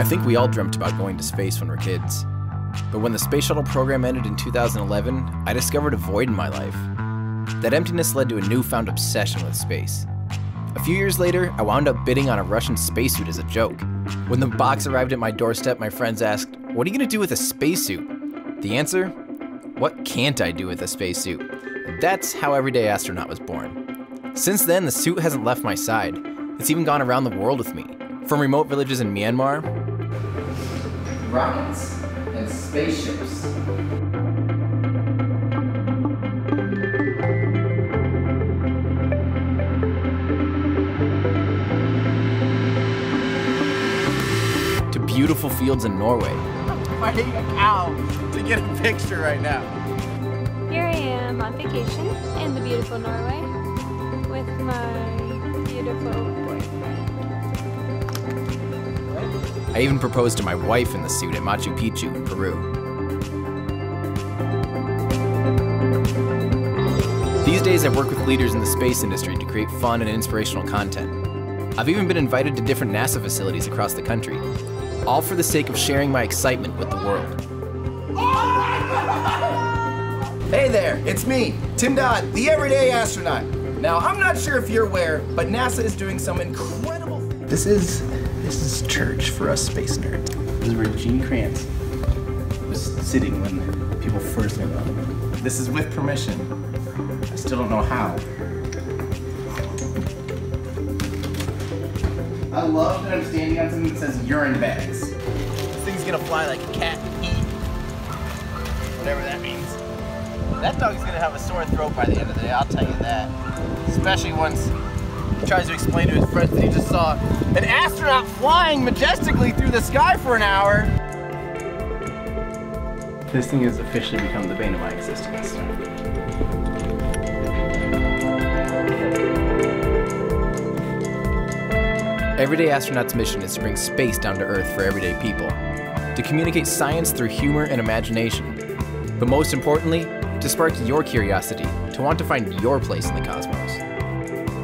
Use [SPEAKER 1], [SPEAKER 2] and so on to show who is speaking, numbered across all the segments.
[SPEAKER 1] I think we all dreamt about going to space when we were kids. But when the space shuttle program ended in 2011, I discovered a void in my life. That emptiness led to a newfound obsession with space. A few years later, I wound up bidding on a Russian spacesuit as a joke. When the box arrived at my doorstep, my friends asked, "What are you gonna do with a spacesuit?" The answer? What can't I do with a spacesuit? That's how Everyday Astronaut was born. Since then, the suit hasn't left my side. It's even gone around the world with me. From remote villages in Myanmar, rockets, and spaceships. To beautiful fields in Norway. I'm fighting a cow to get a picture right now.
[SPEAKER 2] Here I am on vacation in the beautiful Norway with my beautiful boyfriend.
[SPEAKER 1] I even proposed to my wife in the suit at Machu Picchu in Peru. These days I work with leaders in the space industry to create fun and inspirational content. I've even been invited to different NASA facilities across the country, all for the sake of sharing my excitement with the world.
[SPEAKER 3] Hey there, it's me, Tim Dodd, the Everyday Astronaut. Now, I'm not sure if you're aware, but NASA is doing some incredible things. This is church for us space nerds.
[SPEAKER 4] This is where Gene Kranz was sitting when people first went on.
[SPEAKER 3] This is with permission. I still don't know how. I love that I'm standing on something that says urine bags.
[SPEAKER 1] This thing's gonna fly like a cat and eat. Whatever that means. That dog's gonna have a sore throat by the end of the day, I'll tell you that. Especially once he tries to explain to his friends that he just saw an astronaut flying majestically through the sky for an hour.
[SPEAKER 4] This thing has officially become the bane of my existence.
[SPEAKER 1] Everyday Astronaut's mission is to bring space down to Earth for everyday people, to communicate science through humor and imagination, but most importantly, to spark your curiosity, to want to find your place in the cosmos.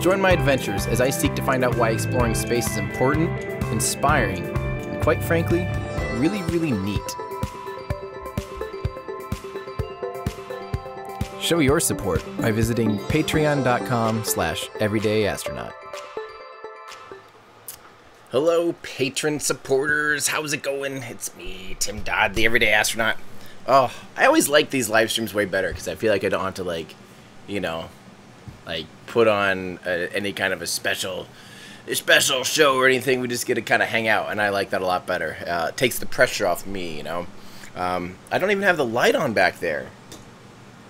[SPEAKER 1] Join my adventures as I seek to find out why exploring space is important, inspiring, and quite frankly, really, really neat. Show your support by visiting patreon.com/everydayastronaut. Hello, patron supporters. How's it going? It's me, Tim Dodd, the Everyday Astronaut. Oh, I always like these live streams way better because I feel like I don't have to, like, you know, like put on any kind of a special show or anything. We just get to kind of hang out, and I like that a lot better. It takes the pressure off me, you know. I don't even have the light on back there,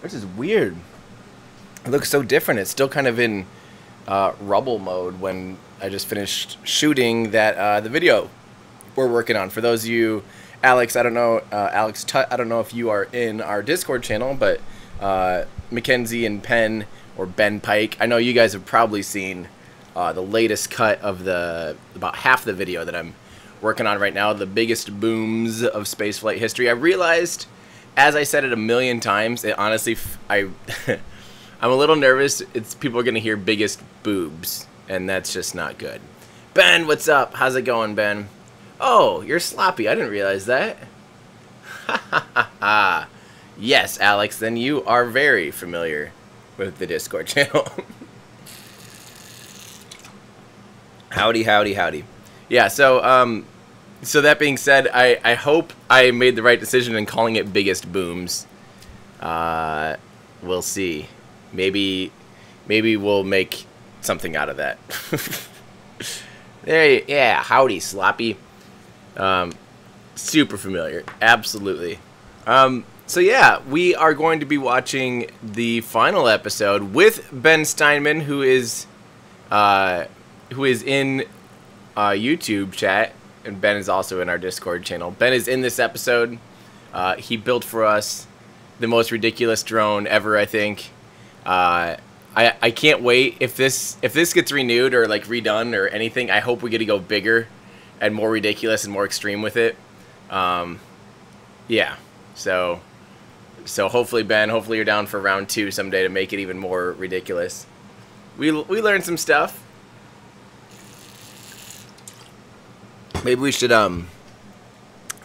[SPEAKER 1] which is weird. It looks so different. It's still kind of in rubble mode when I just finished shooting that the video we're working on. For those of you, Alex, I don't know, Alex Tutt, I don't know if you are in our Discord channel, but Mackenzie and Penn, or Ben Pike, I know you guys have probably seen the latest cut of about half the video that I'm working on right now, the biggest booms of spaceflight history. I realized, as I said it a million times, it honestly, I'm a little nervous. People are gonna hear biggest boobs, and that's just not good. Ben, what's up? How's it going, Ben? Oh, you're sloppy. I didn't realize that. Ha ha ha ha. Yes, Alex, then you are very familiar with the Discord channel. Howdy, howdy, howdy. Yeah, so that being said, I hope I made the right decision in calling it Biggest Booms. We'll see. Maybe we'll make something out of that. Yeah, howdy, sloppy. Super familiar, absolutely. So yeah, we are going to be watching the final episode with Ben Steinman, who is in YouTube chat, and Ben is also in our Discord channel. Ben is in this episode. He built for us the most ridiculous drone ever, I think. I can't wait. If this gets renewed or like redone or anything, I hope we get to go bigger and more ridiculous and more extreme with it. Yeah. So hopefully, Ben, hopefully you're down for round 2 someday to make it even more ridiculous. We learned some stuff. Maybe we should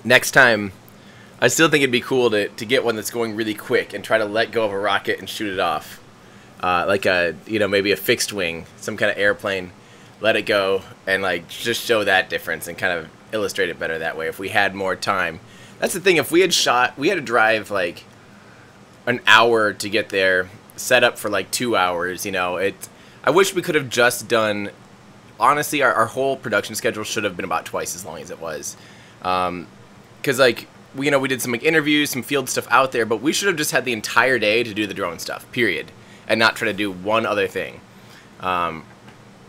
[SPEAKER 1] next time, I still think it'd be cool to get one that's going really quick and try to let go of a rocket and shoot it off. Like a, maybe a fixed wing, some kind of airplane, let it go and like just show that difference and kind of illustrate it better that way if we had more time. That's the thing, if we had to drive like an hour to get there, set up for like 2 hours, I wish we could have just done, honestly, our whole production schedule should have been about twice as long as it was. Because like, we did some like interviews, some field stuff out there, but we should have just had the entire day to do the drone stuff, period, and not try to do one other thing. Yeah,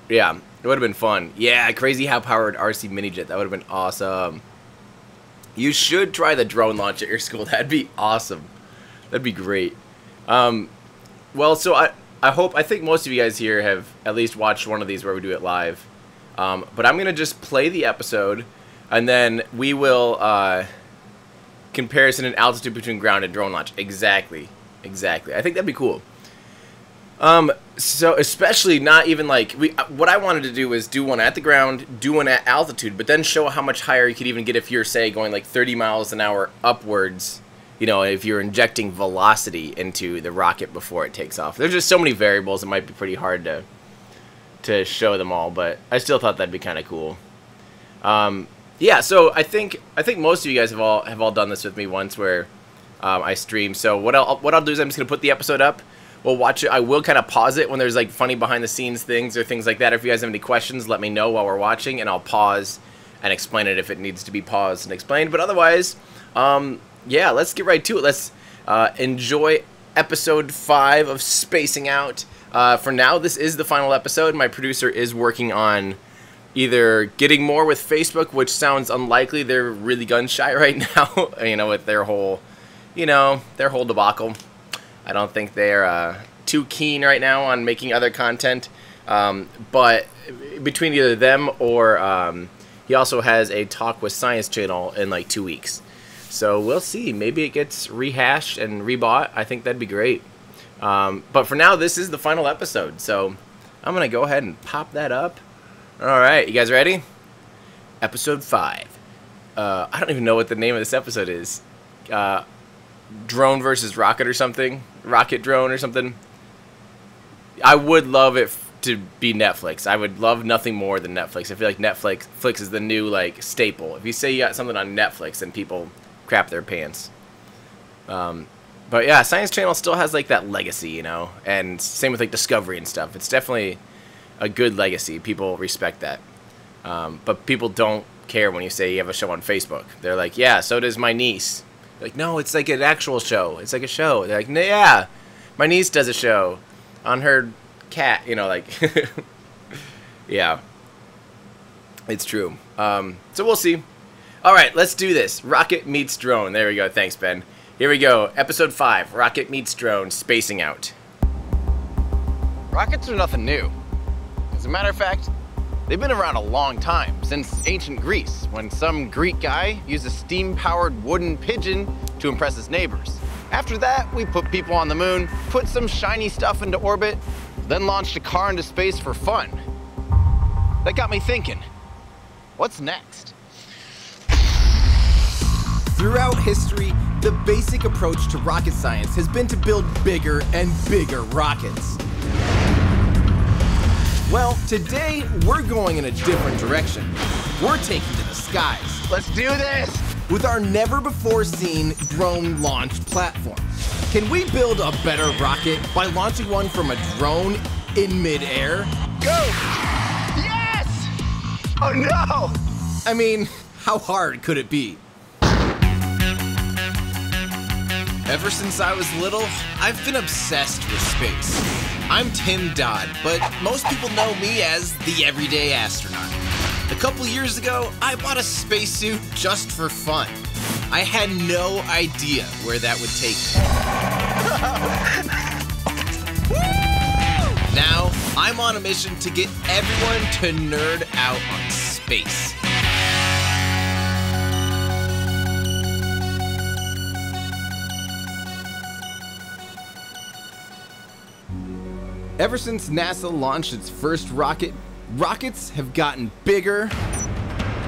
[SPEAKER 1] it would have been fun. Yeah, crazy how powered RC minijet. That would have been awesome. You should try the drone launch at your school. That'd be awesome. That'd be great. Well, so I think most of you guys here have at least watched one of these where we do it live. But I'm gonna just play the episode, and then we will comparison in altitude between ground and drone launch. Exactly. I think that'd be cool. So especially not even like what I wanted to do was do one at the ground, do one at altitude, but then show how much higher you could even get if you're, say, going like 30 miles an hour upwards. If you're injecting velocity into the rocket before it takes off. There's just so many variables, it might be pretty hard to show them all, but I still thought that'd be kind of cool. Yeah, so I think most of you guys have all done this with me once where I stream. So what I'll do is I'm just gonna put the episode up. We'll watch it. I will kind of pause it when there's like funny behind the scenes things or things like that. If you guys have any questions, let me know while we're watching, and I'll pause and explain it if it needs to be paused and explained. But otherwise, yeah, let's get right to it. Let's enjoy episode 5 of Spacing Out. For now, this is the final episode. My producer is working on either getting more with Facebook, which sounds unlikely. They're really gun shy right now, with their whole, their whole debacle. I don't think they're too keen right now on making other content. But between either them or he also has a Talk with Science channel in like 2 weeks. So we'll see. Maybe it gets rehashed and rebought. I think that'd be great. But for now, this is the final episode. So I'm going to go ahead and pop that up. All right. You guys ready? Episode 5. I don't even know what the name of this episode is. Drone versus rocket or something. Rocket drone or something. I would love it to be Netflix. I would love nothing more than Netflix. I feel like Netflix is the new like staple. If you say you got something on Netflix, then people crap their pants. But yeah, Science Channel still has like that legacy, and same with like Discovery and stuff. It's definitely a good legacy. People respect that. But people don't care when you say you have a show on Facebook. They're like, yeah, so does my niece. Like, no, it's like an actual show. It's like a show. They're like, yeah, my niece does a show on her cat, like, yeah, it's true. So we'll see. All right, let's do this. Rocket meets drone. There we go. Thanks, Ben. Here we go. Episode 5, Rocket meets drone, Spacing Out.
[SPEAKER 5] Rockets are nothing new. As a matter of fact, they've been around a long time, since ancient Greece, when some Greek guy used a steam-powered wooden pigeon to impress his neighbors. After that, we put people on the moon, put some shiny stuff into orbit, then launched a car into space for fun. That got me thinking, what's next?
[SPEAKER 3] Throughout history, the basic approach to rocket science has been to build bigger and bigger rockets. Well, today, we're going in a different direction. We're taking to the skies.
[SPEAKER 5] Let's do this!
[SPEAKER 3] With our never-before-seen drone launch platform. Can we build a better rocket by launching one from a drone in mid-air?
[SPEAKER 5] Go! Yes! Oh no!
[SPEAKER 3] I mean, how hard could it be? Ever since I was little, I've been obsessed with space. I'm Tim Dodd, but most people know me as the Everyday Astronaut. A couple years ago, I bought a spacesuit just for fun. I had no idea where that would take me. Now, I'm on a mission to get everyone to nerd out on space. Ever since NASA launched its first rocket, rockets have gotten bigger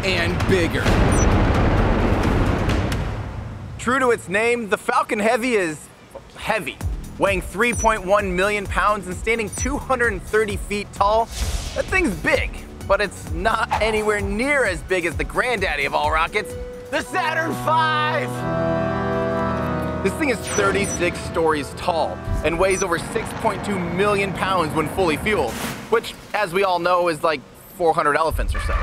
[SPEAKER 3] and bigger.
[SPEAKER 5] True to its name, the Falcon Heavy is heavy, weighing 3.1 million pounds and standing 230 feet tall. That thing's big, but it's not anywhere near as big as the granddaddy of all rockets, the Saturn V! This thing is 36 stories tall and weighs over 6.2 million pounds when fully fueled, which, as we all know, is like 400 elephants or so.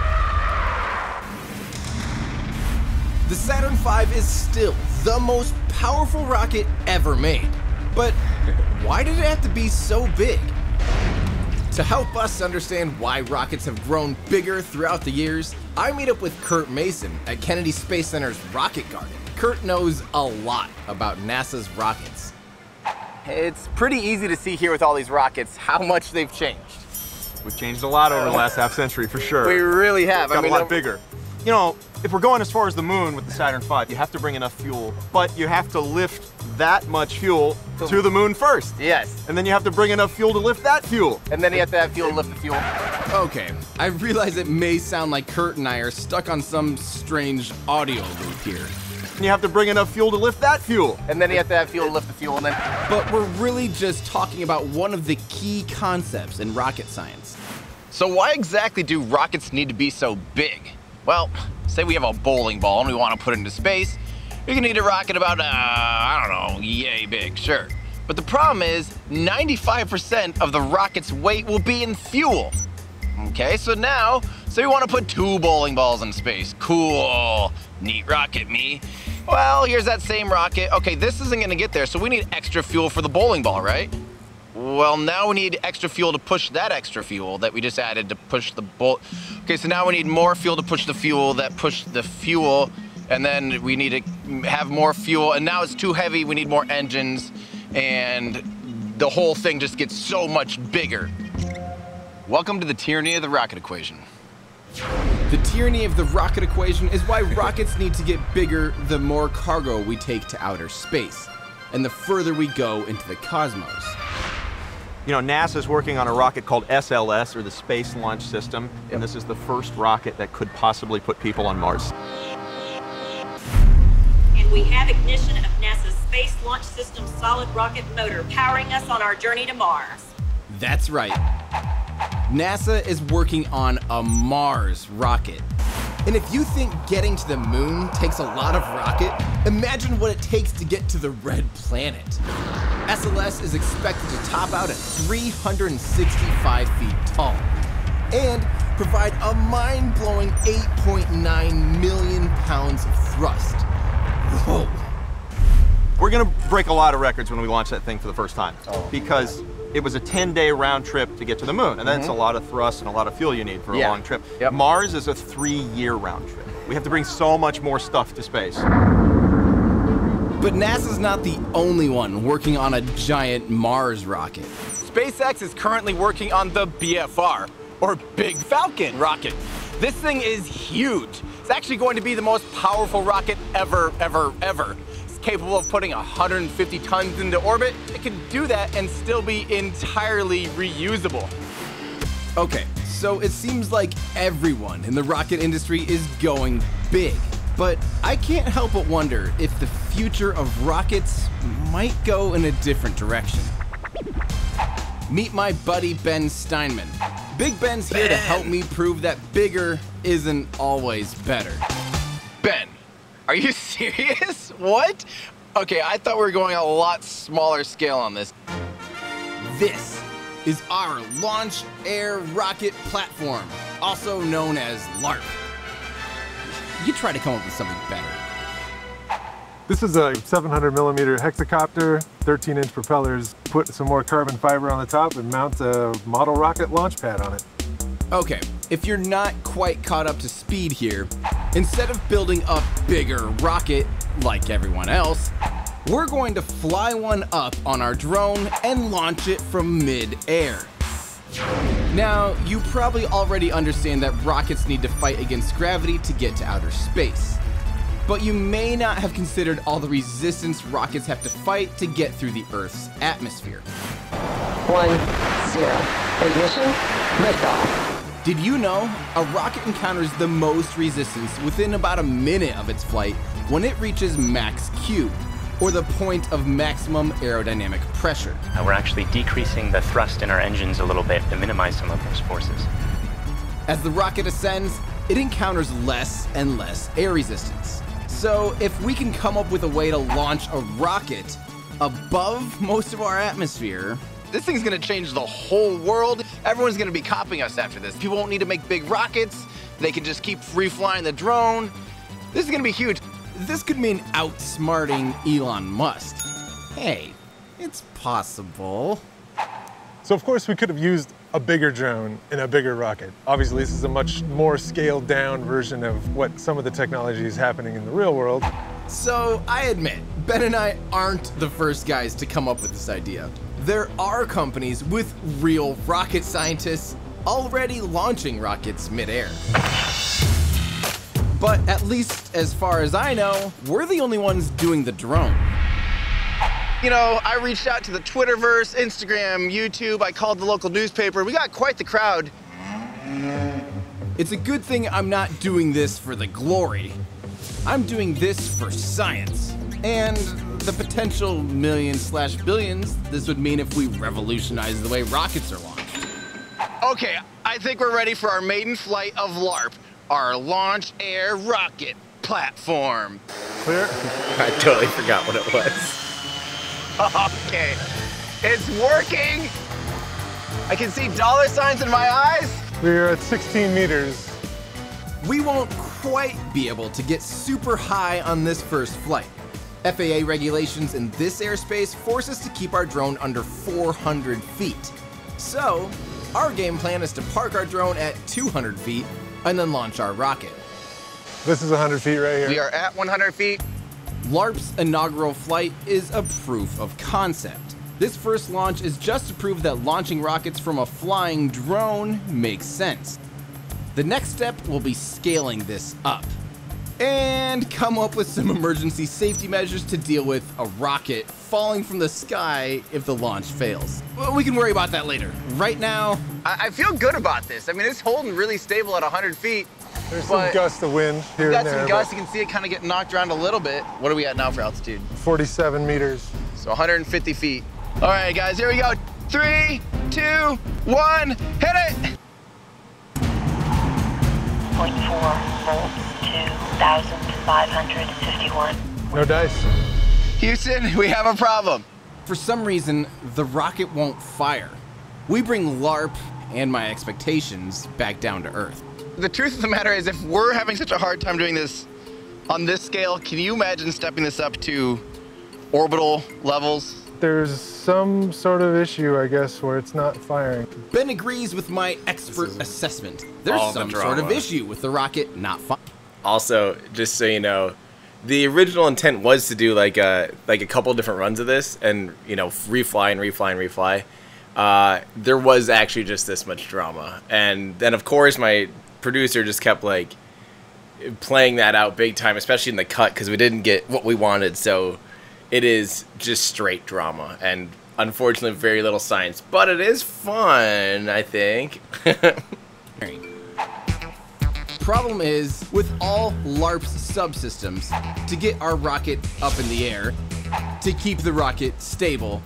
[SPEAKER 3] The Saturn V is still the most powerful rocket ever made. But why did it have to be so big? To help us understand why rockets have grown bigger throughout the years, I meet up with Kurt Mason at Kennedy Space Center's Rocket Garden. Kurt knows a lot about NASA's rockets.
[SPEAKER 5] It's pretty easy to see here with all these rockets how much they've changed.
[SPEAKER 6] We've changed a lot over the last half century, for sure.
[SPEAKER 5] We really have.
[SPEAKER 6] Got a lot bigger. You know, if we're going as far as the moon with the Saturn V, you have to bring enough fuel, but you have to lift that much fuel to the moon first.
[SPEAKER 5] Yes.
[SPEAKER 6] And then you have to bring enough fuel to lift that fuel.
[SPEAKER 5] And then you have to have fuel to lift the fuel.
[SPEAKER 3] Okay, I realize it may sound like Kurt and I are stuck on some strange audio loop here.
[SPEAKER 6] And you have to bring enough fuel to lift that fuel.
[SPEAKER 5] And then you have to have fuel to lift the fuel, and then...
[SPEAKER 3] But we're really just talking about one of the key concepts in rocket science.
[SPEAKER 5] So why exactly do rockets need to be so big? Well, say we have a bowling ball and we want to put it into space. You're gonna need a rocket about, I don't know, yay big, sure. But the problem is, 95% of the rocket's weight will be in fuel. Okay, so now, say we want to put 2 bowling balls in space. Cool, neat rocket, me. Well, here's that same rocket. Okay, this isn't gonna get there, so we need extra fuel for the bowling ball, right? Well, now we need extra fuel to push that extra fuel that we just added to push the bolt. Okay, so now we need more fuel to push the fuel that pushed the fuel, and then we need to have more fuel, and now it's too heavy, we need more engines, and the whole thing just gets so much bigger. Welcome to the tyranny of the rocket equation.
[SPEAKER 3] The tyranny of the rocket equation is why rockets need to get bigger the more cargo we take to outer space, and the further we go into the cosmos.
[SPEAKER 6] You know, NASA's working on a rocket called SLS, or the Space Launch System, and this is the first rocket that could possibly put people on Mars.
[SPEAKER 7] And we have ignition of NASA's Space Launch System solid rocket motor powering us on our journey to Mars.
[SPEAKER 3] That's right. NASA is working on a Mars rocket. And if you think getting to the moon takes a lot of rocket, imagine what it takes to get to the red planet. SLS is expected to top out at 365 feet tall and provide a mind-blowing 8.9 million pounds of thrust. Whoa.
[SPEAKER 6] We're gonna break a lot of records when we launch that thing for the first time, because it was a 10-day round trip to get to the moon, and that's a lot of thrust and a lot of fuel you need for a long trip.
[SPEAKER 5] Yep.
[SPEAKER 6] Mars is a 3-year round trip. We have to bring so much more stuff to space.
[SPEAKER 3] But NASA's not the only one working on a giant Mars rocket.
[SPEAKER 5] SpaceX is currently working on the BFR, or Big Falcon rocket. This thing is huge. It's actually going to be the most powerful rocket ever, ever, ever. It's capable of putting 150 tons into orbit. It can do that and still be entirely reusable.
[SPEAKER 3] Okay, so it seems like everyone in the rocket industry is going big. But I can't help but wonder if the future of rockets might go in a different direction. Meet my buddy Ben Steinman. Big Ben's here to help me prove that bigger isn't always better.
[SPEAKER 5] Ben, are you serious? What? Okay, I thought we were going a lot smaller scale on this.
[SPEAKER 3] This is our Launch Air Rocket Platform, also known as LARP. You try to come up with something better.
[SPEAKER 8] This is a 700 millimeter hexacopter, 13-inch propellers, put some more carbon fiber on the top and mount a model rocket launch pad on it.
[SPEAKER 3] Okay, if you're not quite caught up to speed here, instead of building a bigger rocket like everyone else, we're going to fly one up on our drone and launch it from mid-air. Now, you probably already understand that rockets need to fight against gravity to get to outer space. But you may not have considered all the resistance rockets have to fight to get through the Earth's atmosphere.
[SPEAKER 9] 1, 0. Ignition, liftoff.
[SPEAKER 3] Did you know a rocket encounters the most resistance within about a minute of its flight, when it reaches max Q, or the point of maximum aerodynamic pressure.
[SPEAKER 10] We're actually decreasing the thrust in our engines a little bit to minimize some of those forces.
[SPEAKER 3] As the rocket ascends, it encounters less and less air resistance. So if we can come up with a way to launch a rocket above most of our atmosphere,
[SPEAKER 5] This thing's gonna change the whole world. Everyone's gonna be copying us after this. People won't need to make big rockets. They can just keep free flying the drone. This is gonna be huge.
[SPEAKER 3] this could mean outsmarting Elon Musk. Hey, it's possible.
[SPEAKER 8] So of course we could have used a bigger drone and a bigger rocket. Obviously this is a much more scaled down version of what some of the technology is happening in the real world.
[SPEAKER 3] So I admit, Ben and I aren't the first guys to come up with this idea. There are companies with real rocket scientists already launching rockets midair. But at least as far as I know, we're the only ones doing the drone.
[SPEAKER 5] You know, I reached out to the Twitterverse, Instagram, YouTube. I called the local newspaper. We got quite the crowd.
[SPEAKER 3] It's a good thing I'm not doing this for the glory. I'm doing this for science. And the potential millions/billions this would mean if we revolutionize the way rockets are launched.
[SPEAKER 5] Okay, I think we're ready for our maiden flight of LARP, our Launch Air Rocket Platform.
[SPEAKER 8] Clear?
[SPEAKER 1] I totally forgot what it was.
[SPEAKER 5] Okay, it's working. I can see dollar signs in my eyes.
[SPEAKER 8] We're at 16 meters.
[SPEAKER 3] We won't quite be able to get super high on this first flight. FAA regulations in this airspace force us to keep our drone under 400 feet. So, our game plan is to park our drone at 200 feet and then launch our rocket.
[SPEAKER 8] This is 100 feet right here.
[SPEAKER 5] We are at 100 feet.
[SPEAKER 3] LARP's inaugural flight is a proof of concept. This first launch is just to prove that launching rockets from a flying drone makes sense. The next step will be scaling this up and come up with some emergency safety measures to deal with a rocket falling from the sky if the launch fails. Well, we can worry about that later. Right now,
[SPEAKER 5] I feel good about this. I mean, it's holding really stable at 100 feet.
[SPEAKER 8] There's some gust of wind here
[SPEAKER 5] We got
[SPEAKER 8] and there.
[SPEAKER 5] some gusts. You can see it kind of getting knocked around a little bit. What are we at now for altitude?
[SPEAKER 8] 47 meters.
[SPEAKER 5] So 150 feet. All right, guys, here we go. 3, 2, 1, hit it!
[SPEAKER 11] 0.4 volts, 2,551.
[SPEAKER 8] No dice.
[SPEAKER 5] Houston, we have a problem.
[SPEAKER 3] for some reason, the rocket won't fire. We bring LARP and my expectations back down to Earth.
[SPEAKER 5] The truth of the matter is, if we're having such a hard time doing this on this scale, can you imagine stepping this up to orbital levels?
[SPEAKER 8] There's some sort of issue, I guess, where it's not firing.
[SPEAKER 3] Ben agrees with my expert assessment. There's
[SPEAKER 1] all the
[SPEAKER 3] some sort of
[SPEAKER 1] drama.
[SPEAKER 3] issue with the rocket not firing.
[SPEAKER 1] Also, just so you know, the original intent was to do like a couple different runs of this, and you know, refly and refly and refly. There was actually just this much drama, and then of course my producer just kept like playing that out big time, especially in the cut, because we didn't get what we wanted. So it is just straight drama, and unfortunately very little science, but it is fun, I think.
[SPEAKER 3] Problem is, with all LARP's subsystems, to get our rocket up in the air, to keep the rocket stable,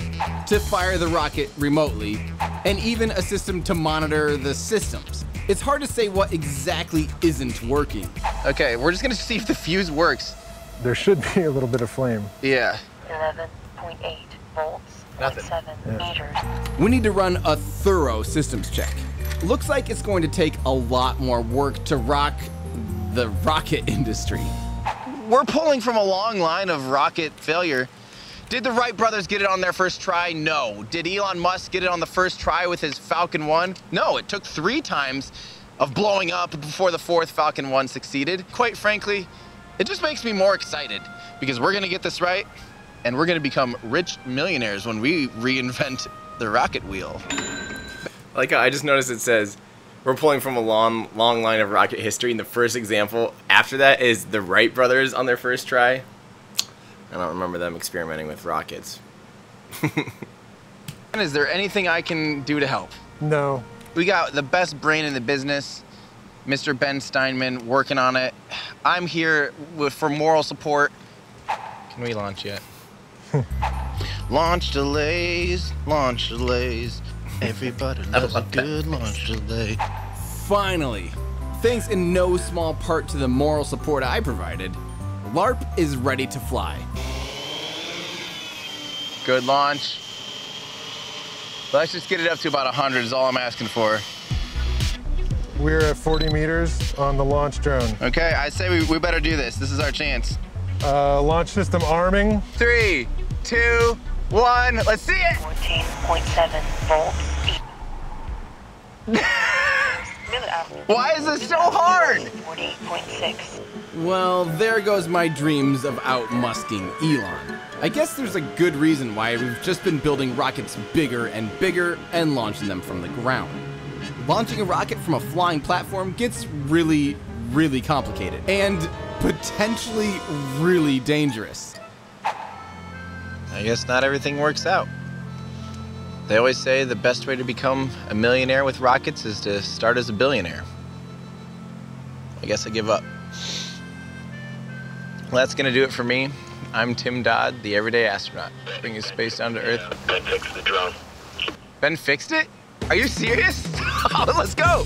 [SPEAKER 3] to fire the rocket remotely, and even a system to monitor the systems. It's hard to say what exactly isn't working.
[SPEAKER 5] Okay, we're just gonna see if the fuse works.
[SPEAKER 8] There should be a little bit of flame.
[SPEAKER 5] Yeah.
[SPEAKER 11] 11.8 volts,
[SPEAKER 5] Nothing.
[SPEAKER 11] 0.7 meters.
[SPEAKER 3] We need to run a thorough systems check. Looks like it's going to take a lot more work to rock the rocket industry.
[SPEAKER 5] We're pulling from a long line of rocket failure. Did the Wright brothers get it on their first try? No. Did Elon Musk get it on the first try with his Falcon 1? No, it took 3 times of blowing up before the 4th Falcon 1 succeeded. Quite frankly, it just makes me more excited because we're gonna get this right and we're gonna become rich millionaires when we reinvent the rocket wheel.
[SPEAKER 1] Like I just noticed it says we're pulling from a long line of rocket history, and the first example after that is the Wright brothers on their first try. I don't remember them experimenting with rockets.
[SPEAKER 5] Is there anything I can do to help?
[SPEAKER 8] No.
[SPEAKER 5] We got the best brain in the business. Mr. Ben Steinman working on it. I'm here for moral support. Can we launch yet? Launch delays, launch delays. Everybody loves a good launch delay.
[SPEAKER 3] Finally, thanks in no small part to the moral support I provided, LARP is ready to fly.
[SPEAKER 5] Good launch. Let's just get it up to about 100 is all I'm asking for.
[SPEAKER 8] We're at 40 meters on the launch drone.
[SPEAKER 5] Okay, I say we better do this. This is our chance.
[SPEAKER 8] Launch system arming.
[SPEAKER 5] 3, 2, 1, let's see it!
[SPEAKER 11] 14.7 volts.
[SPEAKER 5] Why is this so hard?
[SPEAKER 11] 48.6.
[SPEAKER 3] Well, there goes my dreams of outmusking Elon. I guess there's a good reason why we've just been building rockets bigger and launching them from the ground. Launching a rocket from a flying platform gets really, really complicated and potentially really dangerous.
[SPEAKER 5] I guess not everything works out. They always say the best way to become a millionaire with rockets is to start as a billionaire. I guess I give up. Well, that's gonna do it for me. I'm Tim Dodd, the everyday astronaut, bringing space down to Earth.
[SPEAKER 12] Ben fixed the drone.
[SPEAKER 5] Ben fixed it? Are you serious? Oh, let's go!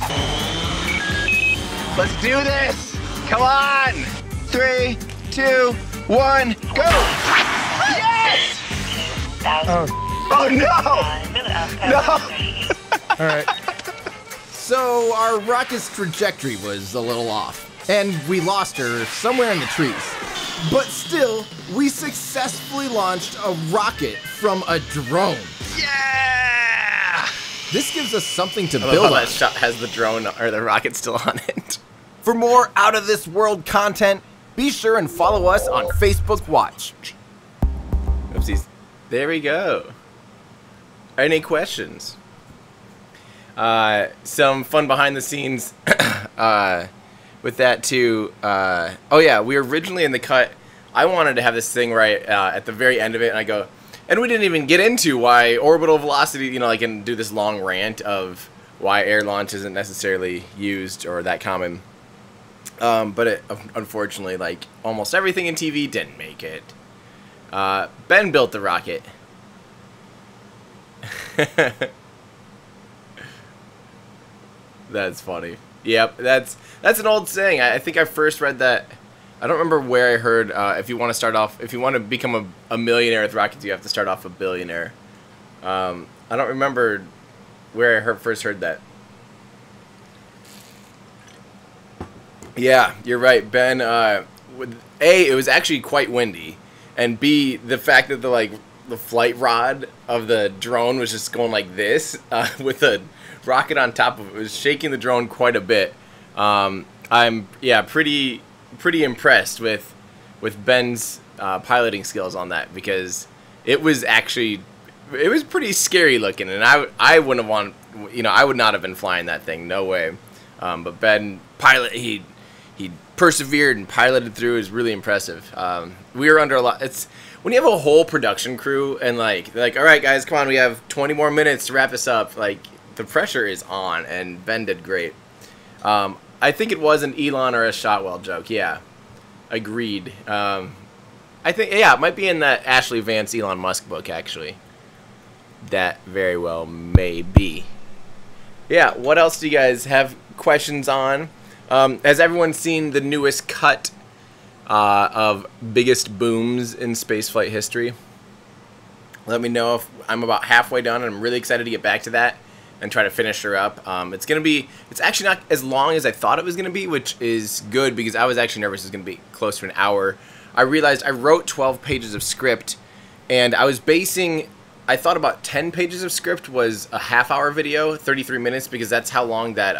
[SPEAKER 5] Let's do this! Come on! 3, 2, 1, go! Yes! Oh no! No!
[SPEAKER 8] All right.
[SPEAKER 3] So our rocket's trajectory was a little off, and we lost her somewhere in the trees. But still, we successfully launched a rocket from a drone.
[SPEAKER 5] Yeah!
[SPEAKER 3] This gives us something to
[SPEAKER 1] I love
[SPEAKER 3] build
[SPEAKER 1] how
[SPEAKER 3] on.
[SPEAKER 1] that shot has the drone or the rocket still on it.
[SPEAKER 3] For more out-of-this-world content, be sure and follow us on Facebook Watch.
[SPEAKER 1] Oopsies. There we go. Any questions? Some fun behind the scenes with that too. Oh yeah, we were originally in the cut. I wanted to have this thing right at the very end of it, and I go, and we didn't even get into why orbital velocity, you know, like, and do this long rant of why air launch isn't necessarily used or that common. But it, unfortunately, like almost everything in TV didn't make it. Ben built the rocket. That's funny. Yep, that's an old saying. I think I first read that. I don't remember where I heard. If you want to become a millionaire with rockets, you have to start off a billionaire. I don't remember where I first heard that. Yeah, you're right, Ben. It was actually quite windy, and B, the fact that the flight rod of the drone was just going like this with a rocket on top of it. It was shaking the drone quite a bit. I'm pretty impressed with Ben's piloting skills on that, because it was pretty scary looking, and I wouldn't have I would not have been flying that thing, no way. But Ben he persevered and piloted through. It was really impressive. We were under a lot. It's when you have a whole production crew and they're like, all right guys, come on, we have 20 more minutes to wrap this up. Like, the pressure is on, and Ben did great. I think it was an Elon or a Shotwell joke. Yeah, agreed. I think, yeah, it might be in that Ashley Vance Elon Musk book, actually. That very well may be. Yeah, what else do you guys have questions on? Has everyone seen the newest cut of biggest booms in spaceflight history? Let me know. If I'm about halfway done, and I'm really excited to get back to that and try to finish her up. It's actually not as long as I thought it was gonna be, which is good, because I was actually nervous it was gonna be close to an hour. I realized I wrote 12 pages of script, and I thought about 10 pages of script was a half-hour video, 33 minutes, because that's how long that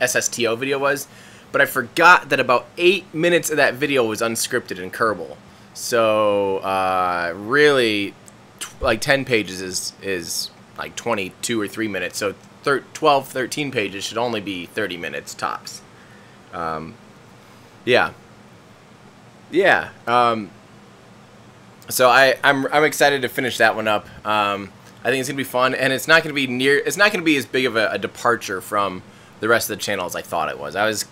[SPEAKER 1] SSTO video was. But I forgot that about 8 minutes of that video was unscripted in Kerbal. So really, like 10 pages is like 22 or 3 minutes. So 12, 13 pages should only be 30 minutes tops. Yeah. So I'm excited to finish that one up. I think it's gonna be fun, and it's not gonna be as big of a departure from the rest of the channel as I thought it was. I was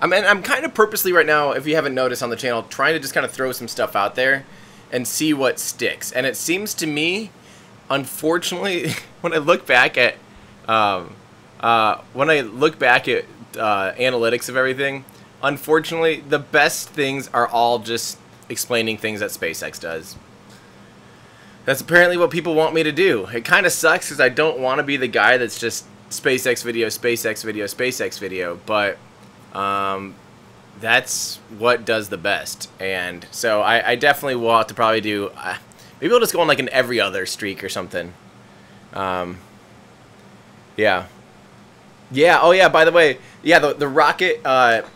[SPEAKER 1] I'm kind of purposely right now, if you haven't noticed on the channel, trying to just kind of throw some stuff out there and see what sticks. And it seems to me, unfortunately, when I look back at analytics of everything, unfortunately, the best things are all just explaining things that SpaceX does. That's apparently what people want me to do. It kind of sucks because I don't want to be the guy that's just SpaceX video, SpaceX video, SpaceX video, but that's what does the best. And so I definitely will have to probably do, maybe I'll just go on like an every other streak or something. Yeah. Yeah, oh yeah, by the way, yeah, the rocket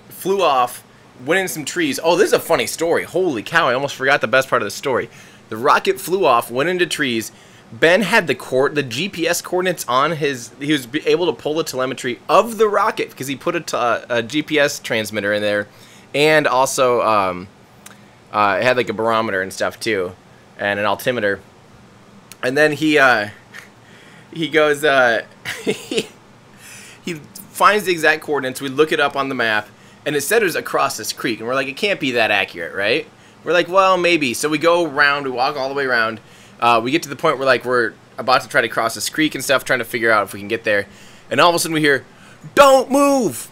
[SPEAKER 1] flew off, went in some trees. Oh, this is a funny story. Holy cow, I almost forgot the best part of the story. The rocket flew off, went into trees. Ben had the GPS coordinates on his... He was able to pull the telemetry of the rocket because he put a GPS transmitter in there. And also, it had like a barometer and stuff too. And an altimeter. And then he goes... he finds the exact coordinates. We look it up on the map. And it said it was across this creek. And we're like, it can't be that accurate, right? We're like, well, maybe. So we go around, we walk all the way around. We get to the point where like we're about to try to cross this creek and stuff, trying to figure out if we can get there. And all of a sudden we hear, "Don't move!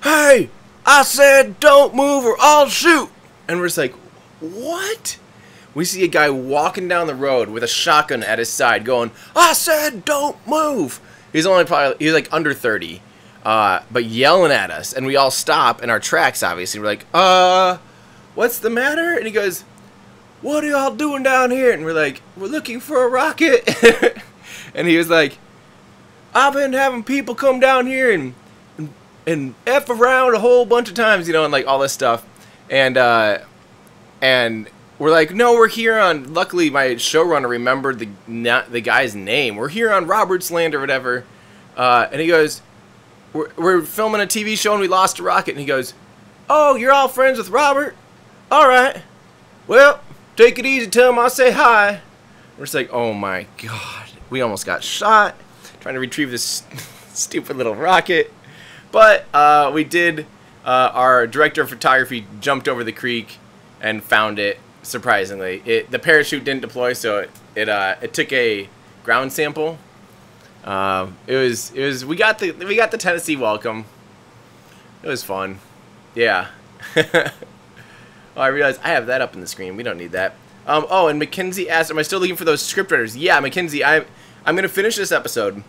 [SPEAKER 1] Hey, I said don't move or I'll shoot!" And we're just like, what? We see a guy walking down the road with a shotgun at his side going, "I said don't move!" He's like under 30, but yelling at us. And we all stop in our tracks, obviously. We're like, what's the matter? And he goes, "What are y'all doing down here?" And we're like, "We're looking for a rocket." And he was like, "I've been having people come down here and F around a whole bunch of times, you know," and like all this stuff. And we're like, "No, we're here on," luckily my showrunner remembered the guy's name. "We're here on Robert's land," or whatever. And he goes, we're filming a TV show and we lost a rocket. And he goes, "Oh, you're all friends with Robert? All right. Well, take it easy, tell him I say hi." We're just like, oh my god. We almost got shot trying to retrieve this stupid little rocket. But we did. Our director of photography jumped over the creek and found it, surprisingly. The parachute didn't deploy, so it took a ground sample. We got the Tennessee welcome. It was fun. Yeah. Oh, I realized I have that up in the screen. We don't need that. Oh, and Mackenzie asked, "Am I still looking for those scriptwriters?" Yeah, Mackenzie, I'm going to finish this episode. I'm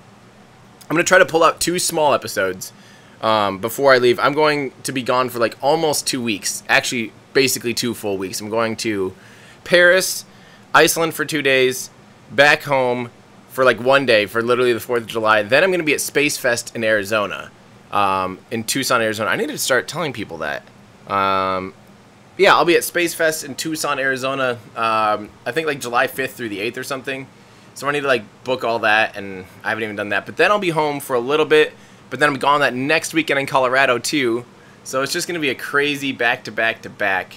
[SPEAKER 1] going to try to pull out 2 small episodes before I leave. I'm going to be gone for like almost 2 weeks. Actually, basically 2 full weeks. I'm going to Paris, Iceland for 2 days, back home for like 1 day for literally the 4th of July. Then I'm going to be at Space Fest in Arizona, in Tucson, Arizona. I need to start telling people that. Yeah, I'll be at Space Fest in Tucson, Arizona, I think like July 5th through the 8th or something. So I need to like book all that, and I haven't even done that. But then I'll be home for a little bit, but then I'm gone that next weekend in Colorado too. So it's just going to be a crazy back-to-back-to-back.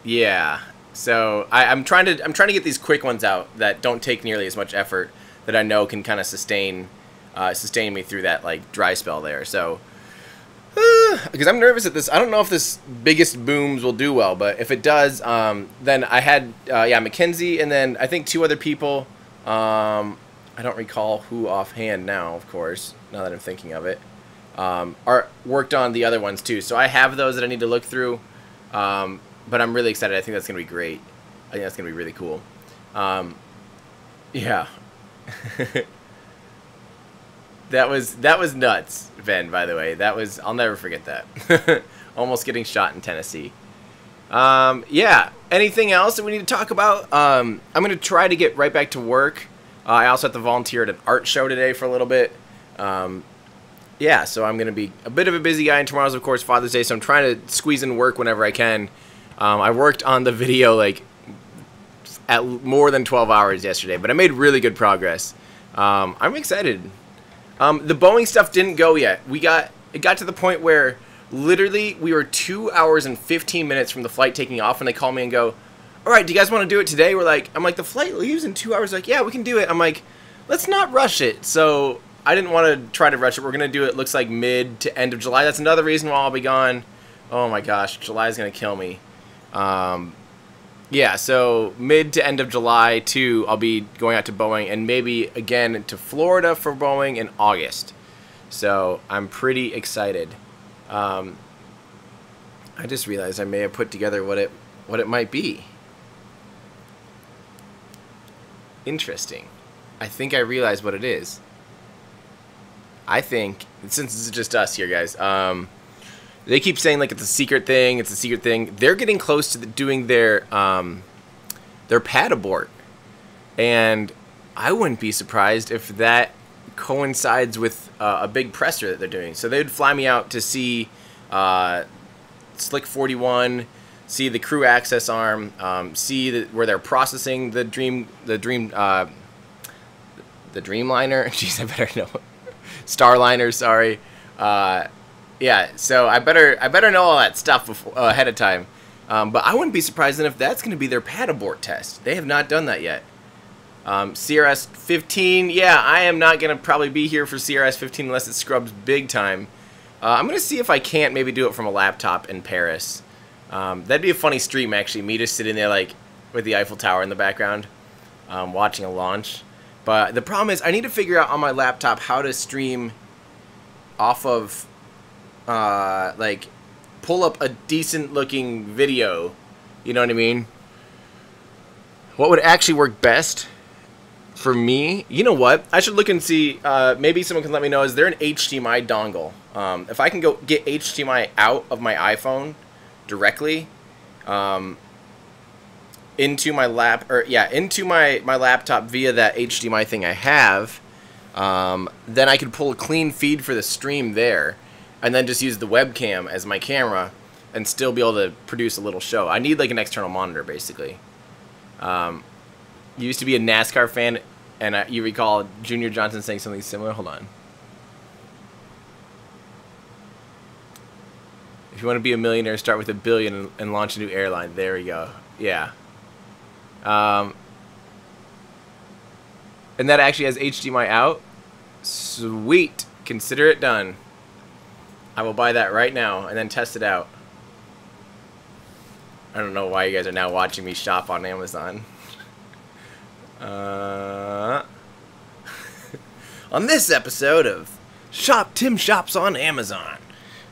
[SPEAKER 1] Yeah. So I'm trying to get these quick ones out that don't take nearly as much effort, that I know can kind of sustain me through that like dry spell there. So because I'm nervous at this. I don't know if this biggest booms will do well, but if it does, then I had yeah, Mackenzie, and then I think 2 other people. I don't recall who offhand now, of course, now that I'm thinking of it. Worked on the other ones too. So I have those that I need to look through. But I'm really excited. I think that's going to be great. I think that's going to be really cool. Yeah. That was nuts, Ben, by the way. I'll never forget that. Almost getting shot in Tennessee. Yeah. Anything else that we need to talk about? I'm going to try to get right back to work. I also have to volunteer at an art show today for a little bit. Yeah, so I'm going to be a bit of a busy guy, and tomorrow's, of course, Father's Day, so I'm trying to squeeze in work whenever I can. I worked on the video, like, at more than 12 hours yesterday, but I made really good progress. I'm excited. The Boeing stuff didn't go yet. It got to the point where, literally, we were 2 hours and 15 minutes from the flight taking off, and they call me and go, "All right, do you guys want to do it today?" I'm like, the flight leaves in 2 hours. Like, yeah, we can do it. I'm like, let's not rush it. So I didn't want to try to rush it. We're gonna do it. Looks like mid to end of July. That's another reason why I'll be gone. Oh my gosh, July's gonna kill me. Yeah, so mid to end of July too. I'll be going out to Boeing and maybe again to Florida for Boeing in August. So I'm pretty excited. I just realized I may have put together what it might be. Interesting. I think I realized what it is. I think, since this is just us here, guys, they keep saying like it's a secret thing, it's a secret thing. They're getting close to doing their pad abort, and I wouldn't be surprised if that coincides with a big presser that they're doing. So they would fly me out to see Slick 41, see the crew access arm, see where they're processing the Dreamliner. Jeez, I better know. Starliner, sorry. Yeah, so I better know all that stuff ahead of time. But I wouldn't be surprised then if that's going to be their pad abort test. They have not done that yet. CRS 15, yeah, I am not going to probably be here for CRS 15 unless it scrubs big time. I'm going to see if I can't maybe do it from a laptop in Paris. That'd be a funny stream, actually, me just sitting there like with the Eiffel Tower in the background, watching a launch. But the problem is I need to figure out on my laptop how to stream off of, like, pull up a decent looking video. You know what I mean? What would actually work best for me? You know what? I should look and see. Maybe someone can let me know. Is there an HDMI dongle? If I can go get HDMI out of my iPhone directly into my into my laptop via that HDMI thing I have, then I could pull a clean feed for the stream there, and then just use the webcam as my camera and still be able to produce a little show. I need like an external monitor, basically. You used to be a NASCAR fan, and you recall Junior Johnson saying something similar? Hold on. If you want to be a millionaire, start with $1 billion and launch a new airline. There we go. Yeah. And that actually has HDMI out. Sweet. Consider it done. I will buy that right now and then test it out. I don't know why you guys are now watching me shop on Amazon. On this episode of Tim Shops on Amazon.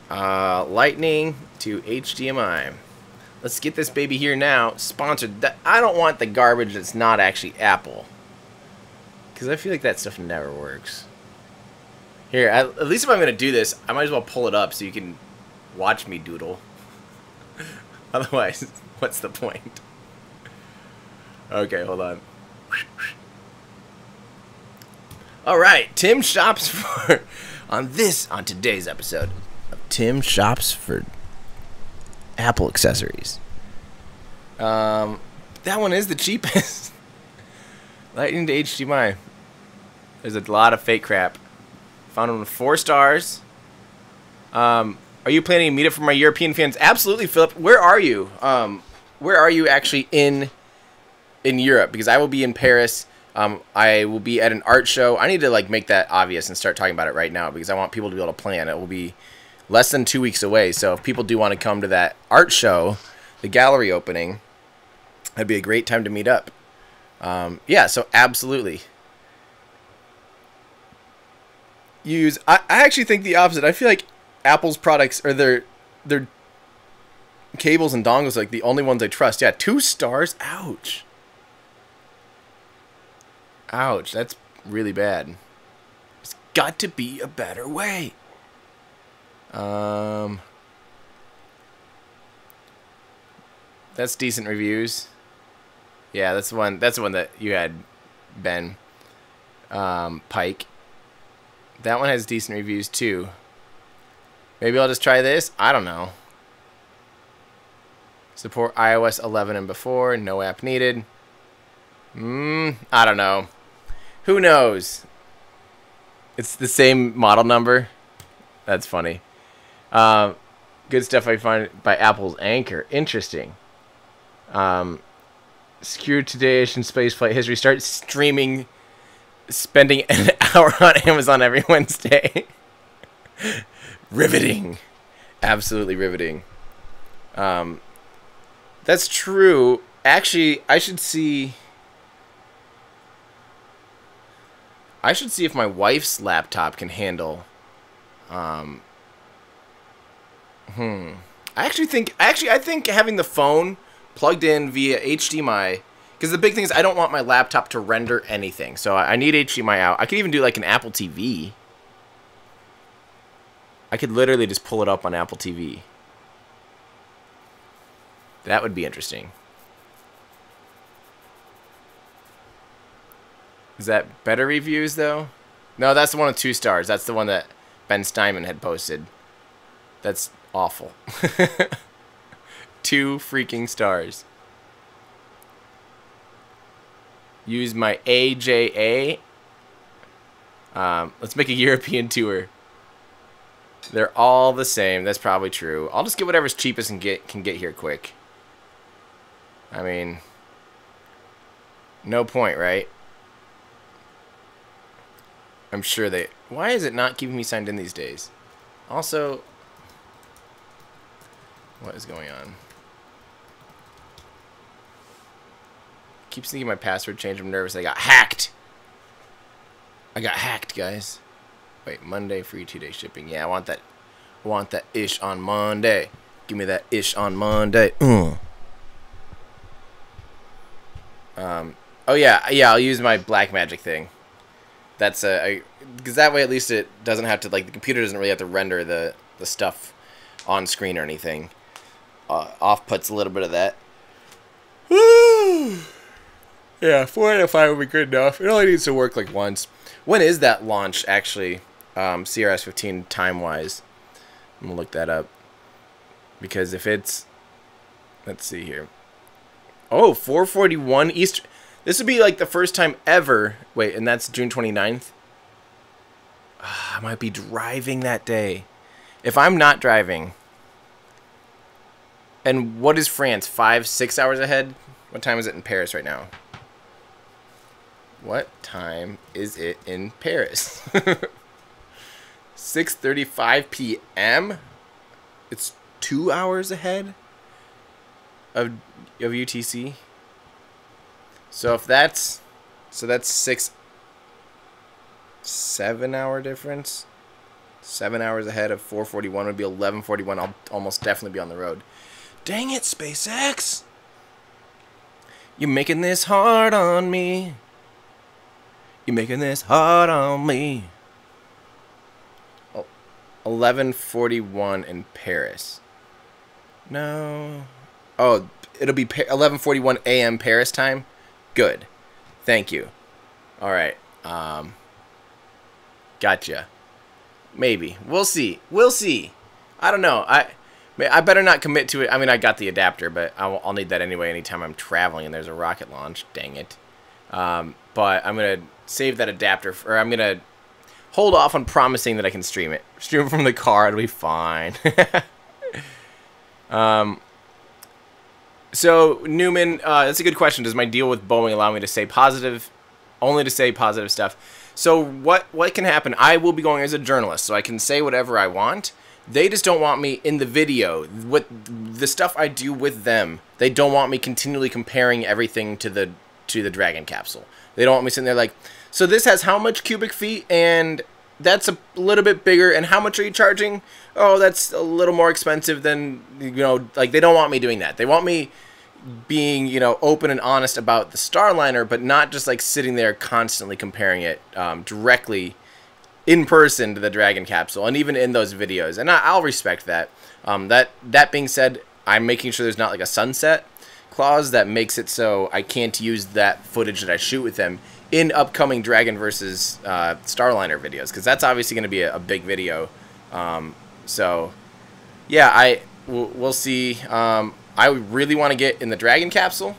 [SPEAKER 1] Lightning to HDMI. Let's get this baby here now. Sponsored. I don't want the garbage that's not actually Apple, because I feel like that stuff never works. Here, at least if I'm going to do this, I might as well pull it up so you can watch me doodle. Otherwise, what's the point? Okay, hold on. Alright, Tim Shops for... on today's episode of Tim Shops for Apple accessories. That one is the cheapest. Lightning to HDMI. There's a lot of fake crap. Found one with 4 stars. Are you planning to meet up for my European fans? Absolutely, Philip. Where are you? Where are you actually in Europe? Because I will be in Paris. I will be at an art show. I need to like make that obvious and start talking about it right now because I want people to be able to plan. It will be less than 2 weeks away. So if people do want to come to that art show, the gallery opening, that'd be a great time to meet up. Yeah, so absolutely. I actually think the opposite. I feel like Apple's products are their cables and dongles like the only ones I trust. Yeah, 2 stars. Ouch. Ouch, that's really bad. There's got to be a better way. That's decent reviews. Yeah, that's the one that you had, Ben. Pike. That one has decent reviews too. Maybe I'll just try this. I don't know. Support iOS 11 and before. No app needed. I don't know. Who knows? It's the same model number. That's funny. Good stuff I find by Apple's Anchor. Interesting. Secure today's spaceflight history. Start streaming spending an hour on Amazon every Wednesday. Riveting. Absolutely riveting. That's true. Actually, I should see if my wife's laptop can handle I think having the phone plugged in via HDMI, because the big thing is I don't want my laptop to render anything. So I need HDMI out. I could even do like an Apple TV. I could literally just pull it up on Apple TV. That would be interesting. Is that better reviews, though? No, that's the one with 2 stars. That's the one that Ben Steinman had posted. That's awful. 2 freaking stars. Use my AJA. Let's make a European tour. They're all the same. That's probably true. I'll just get whatever's cheapest and can get here quick. I mean, no point, right? I'm sure they... Why is it not keeping me signed in these days? Also, what is going on? Keeps thinking my password changed. I'm nervous. I got hacked. I got hacked, guys. Wait, Monday free 2-day shipping. Yeah, I want that. I want that ish on Monday. Give me that ish on Monday. Oh yeah, I'll use my black magic thing. That's because that way at least it doesn't have to, like, the computer doesn't really have to render the stuff on screen or anything. Off puts a little bit of that. Yeah, 4 out of 5 would be good enough. It only needs to work like once. When is that launch actually? CRS-15 time wise. I'm gonna look that up, because if it's, let's see here. Oh, 4:41 Eastern. This would be like the first time ever. Wait, and that's June 29th? I might be driving that day. If I'm not driving. And what is France? 5-6 hours ahead? What time is it in Paris right now? What time is it in Paris? 6:35 p.m.? It's 2 hours ahead of UTC. So if that's, that's 7 hour difference. 7 hours ahead of 4:41 would be 11:41. I'll almost definitely be on the road. Dang it, SpaceX! You're making this hard on me. You're making this hard on me. Oh, 11:41 in Paris. No. Oh, it'll be 11:41 a.m. Paris time. Good. Thank you. All right. Gotcha. Maybe. We'll see. We'll see. I don't know. I better not commit to it. I mean, I got the adapter, but I'll need that anyway anytime I'm traveling and there's a rocket launch. Dang it. But I'm going to save that adapter, or I'm going to hold off on promising that I can stream it. Stream it from the car. It'll be fine. So, Newman, that's a good question. Does my deal with Boeing allow me to say positive, only to say positive stuff? So, what can happen? I will be going as a journalist, so I can say whatever I want. They just don't want me in the video. What the stuff I do with them, they don't want me continually comparing everything to the Dragon capsule. They don't want me sitting there like, so this has how much cubic feet, and that's a little bit bigger, and how much are you charging? Oh, that's a little more expensive than, you know, like, they don't want me doing that. They want me being, you know, open and honest about the Starliner, but not just like sitting there constantly comparing it directly in person to the Dragon capsule, and even in those videos. And I'll respect that. That being said, I'm making sure there's not like a sunset clause that makes it so I can't use that footage that I shoot with them in upcoming Dragon versus Starliner videos, because that's obviously going to be a big video. So yeah, we'll see. I really want to get in the Dragon capsule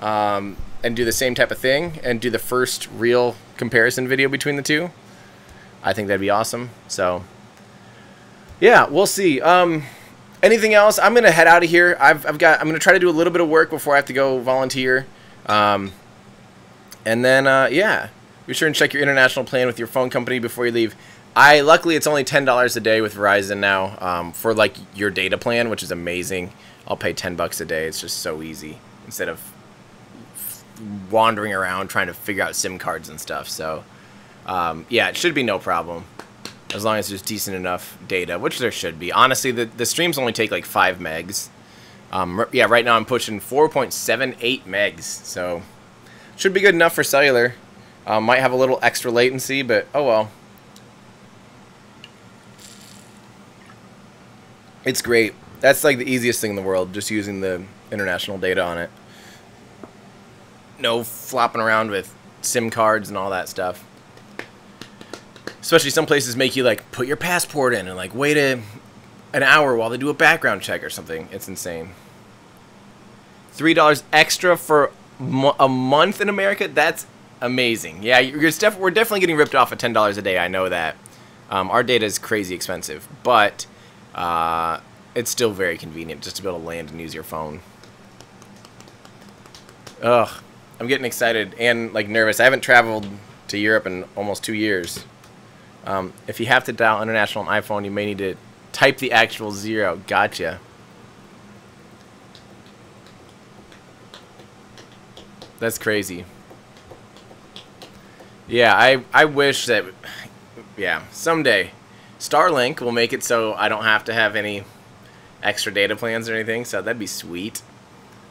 [SPEAKER 1] and do the same type of thing and do the first real comparison video between the two. I think that'd be awesome. So yeah, we'll see. Anything else? I'm gonna head out of here. I'm gonna try to do a little bit of work before I have to go volunteer. And then yeah, Be sure and check your international plan with your phone company before you leave. Luckily, it's only $10 a day with Verizon now for like your data plan, which is amazing. I'll pay $10 a day. It's just so easy instead of wandering around trying to figure out SIM cards and stuff. So, yeah, it should be no problem as long as there's decent enough data, which there should be. Honestly, the streams only take like 5 megs. Yeah, right now I'm pushing 4.78 megs, so should be good enough for cellular. Might have a little extra latency, but oh well. It's great. That's like the easiest thing in the world, just using the international data on it. No flopping around with SIM cards and all that stuff. Especially some places make you like put your passport in and like wait an hour while they do a background check or something. It's insane. $3 extra for a month in America? That's amazing. Yeah, we're definitely getting ripped off at $10 a day. I know that. Our data is crazy expensive, but it's still very convenient just to be able to land and use your phone. Ugh, I'm getting excited and like nervous. I haven't traveled to Europe in almost 2 years. If you have to dial international on iPhone, you may need to type the actual 0. Gotcha. That's crazy. Yeah, I wish that, yeah, someday Starlink will make it so I don't have to have any extra data plans or anything, so that'd be sweet.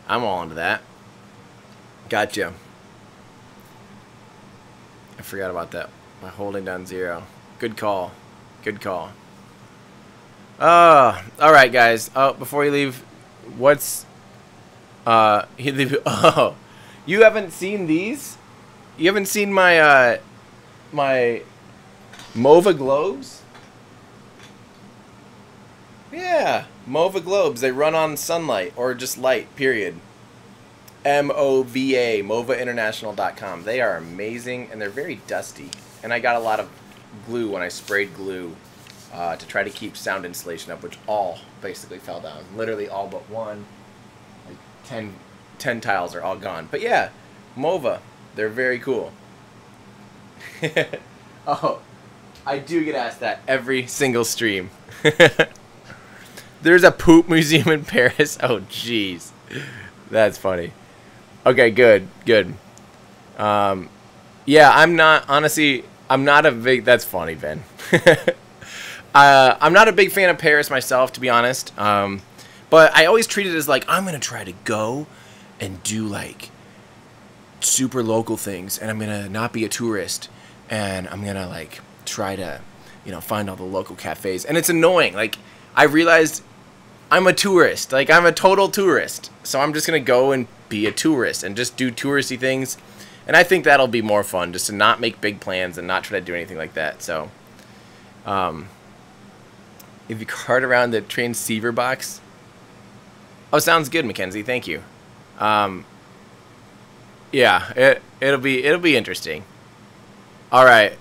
[SPEAKER 1] I'm all into that. Gotcha. I forgot about that. By holding down 0. Good call. Good call. Alright guys. Oh, before you leave, what's oh, you haven't seen these? You haven't seen my my MOVA globes? Yeah, MOVA globes. They run on sunlight or just light, period. MOVA, MOVAinternational.com. They are amazing and they're very dusty. And I got a lot of glue when I sprayed glue to try to keep sound insulation up, which all basically fell down. Literally all but one. Like 10 tiles are all gone. But yeah, MOVA. They're very cool. Oh, I do get asked that every single stream. There's a poop museum in Paris. Oh, jeez. That's funny. Okay, good, good. Yeah, I'm not a big, that's funny, Ben. I'm not a big fan of Paris myself, to be honest. But I always treat it as like, I'm going to try to go and do like super local things, and I'm going to not be a tourist, and I'm going to like try to, you know, find all the local cafes. And it's annoying. Like, I realized I'm a tourist. Like, I'm a total tourist. So I'm just going to go and be a tourist and just do touristy things. And I think that'll be more fun, just to not make big plans and not try to do anything like that. So, if you cart around the transceiver box. Oh, sounds good, Mackenzie. Thank you. Yeah, it'll be interesting. All right,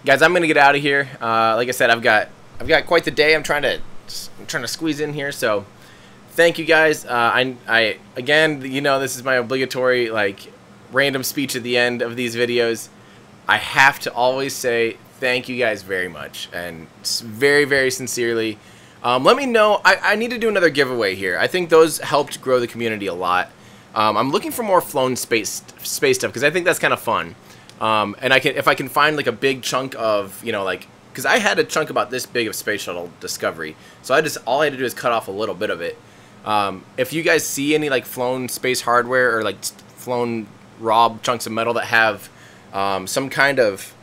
[SPEAKER 1] guys, I'm gonna get out of here. Like I said, I've got quite the day. I'm trying to squeeze in here. So, thank you guys. I again, you know, this is my obligatory like random speech at the end of these videos. I have to always say thank you guys very much, and very, very sincerely. Let me know. I need to do another giveaway here. I think those helped grow the community a lot. I'm looking for more flown space stuff because I think that's kind of fun. And if I can find like a big chunk of, you know, like, because I had a chunk about this big of Space Shuttle Discovery, so all I had to do is cut off a little bit of it. If you guys see any like flown space hardware or like flown raw chunks of metal that have some kind of,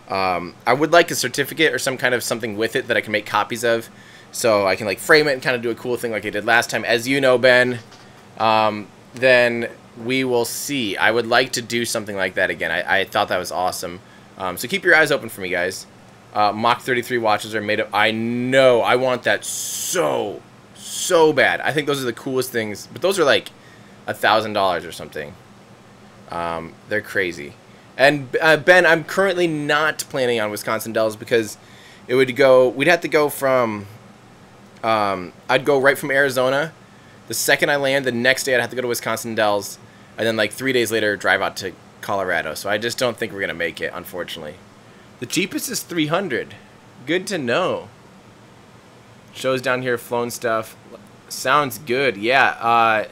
[SPEAKER 1] I would like a certificate or some kind of something with it that I can make copies of, so I can like frame it and kind of do a cool thing like I did last time, as you know, Ben. Then we will see. I would like to do something like that again. I thought that was awesome. So keep your eyes open for me, guys. Mach 33 watches are made of. I know. I want that so bad. I think those are the coolest things. But those are like $1,000 or something. They're crazy. And Ben, I'm currently not planning on Wisconsin Dells because it would go. We'd have to go from. I'd go right from Arizona. The second I land, the next day I'd have to go to Wisconsin Dells, and then like 3 days later drive out to Colorado. So I just don't think we're gonna make it, unfortunately. The cheapest is 300. Good to know. Shows down here, flown stuff. Sounds good. Yeah.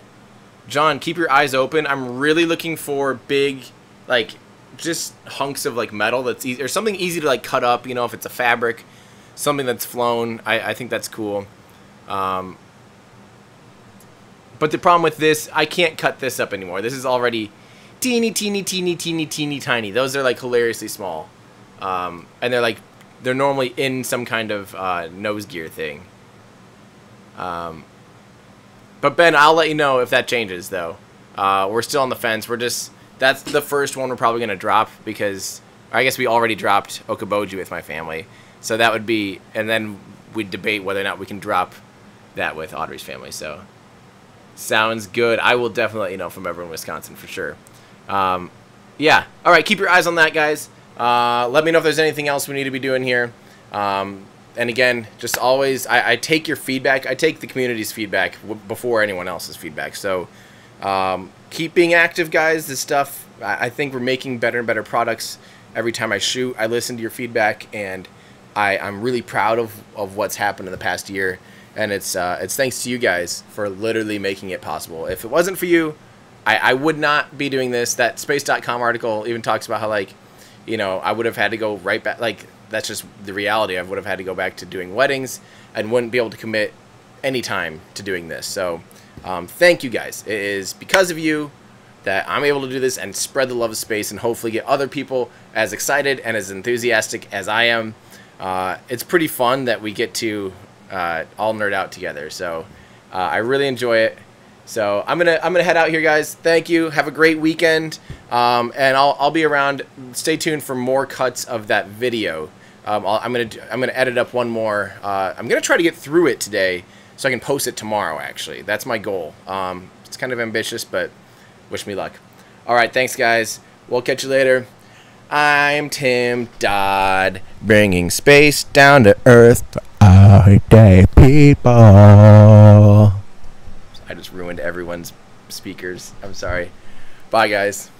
[SPEAKER 1] John, keep your eyes open. I'm really looking for big, like, just hunks of like metal that's easy, or something easy to like cut up. You know, if it's a fabric, something that's flown. I think that's cool. But the problem with this, I can't cut this up anymore. This is already teeny, teeny, teeny, teeny, teeny, tiny. Those are like hilariously small. And they're normally in some kind of nose gear thing. But Ben, I'll let you know if that changes though. We're still on the fence. That's the first one we're probably going to drop because I guess we already dropped Okaboji with my family. So that would be, and then we'd debate whether or not we can drop that with Audrey's family. So sounds good. I will definitely let you know from everyone in Wisconsin for sure. Yeah. All right. Keep your eyes on that, guys. Let me know if there's anything else we need to be doing here. And again, just always, I take your feedback. I take the community's feedback before anyone else's feedback. So keep being active, guys. This stuff, I think we're making better and better products every time I shoot. I listen to your feedback, and I'm really proud of what's happened in the past year. And it's thanks to you guys for literally making it possible. If it wasn't for you, I would not be doing this. That Space.com article even talks about how, like, you know, I would have had to go right back. Like, that's just the reality. I would have had to go back to doing weddings and wouldn't be able to commit any time to doing this. So thank you guys. It is because of you that I'm able to do this and spread the love of space and hopefully get other people as excited and as enthusiastic as I am. It's pretty fun that we get to all nerd out together. So I really enjoy it. So I'm gonna head out here, guys. Thank you. Have a great weekend. And I'll be around. Stay tuned for more cuts of that video. I'm gonna edit up one more. I'm gonna try to get through it today so I can post it tomorrow. Actually, that's my goal. It's kind of ambitious, but wish me luck. All right, thanks, guys. We'll catch you later. I'm Tim Dodd, bringing space down to Earth for everyday people. I just ruined everyone's speakers. I'm sorry. Bye, guys.